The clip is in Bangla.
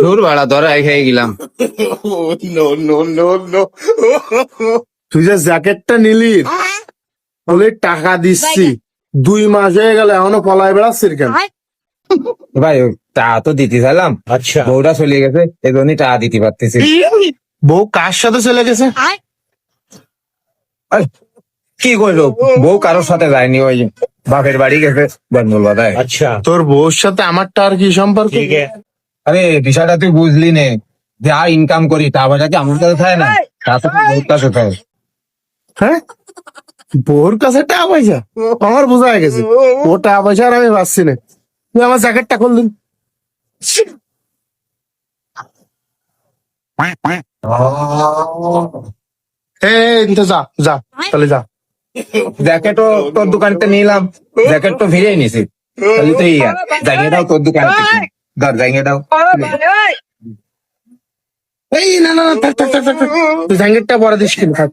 দূর বাড়া ধরা খেয়ে গেলাম। তুই যে জ্যাকেটটা নিলি বলে টাকা দিচ্ছি 2 মাস হয়ে গেল এখনো পলায় বেড়াচ্ছিস কেন? ভাই টা তো দিতে চাইলাম, আচ্ছা, বউটা চলে গেছে এজন্যই টা দিতে পারতেছি। বউ কার সাথে চলে গেছে? আরে, কি করলো, বউ কারোর সাথে যায়নি, ওই বাপের বাড়ি গেছে বন্ধুর বাধায়। আচ্ছা, তোর বউর সাথে আমারটা আর কি সম্পর্ক? আরে বিষয়টা তুই বুঝলি নে, যা ইনকাম করি তা বাজা কি আমার কাছে থাকে না, তা তো বউর কাছে থাকে। হ্যাঁ, বউর কাছে টাকা পয়সা? আমার বোঝা হয়ে গেছে ও টাকা পয়সা আর আমি পাচ্ছি না। তুই আমার জ্যাকেটটা খুল দিন। তো যা যা, তাহলে যা। জ্যাকেটও তোর দোকানতে নিলাম, জ্যাকেট তো ভিড়েই নিছি, তাহলে তো ইয়া জায়গা দাও তোর দোকানে, ধর জায়গা দাও। এই না না না, থাক থাক থাক থাক, তুই জ্যাকেটটা পরে দিস কিন্তু, থাক।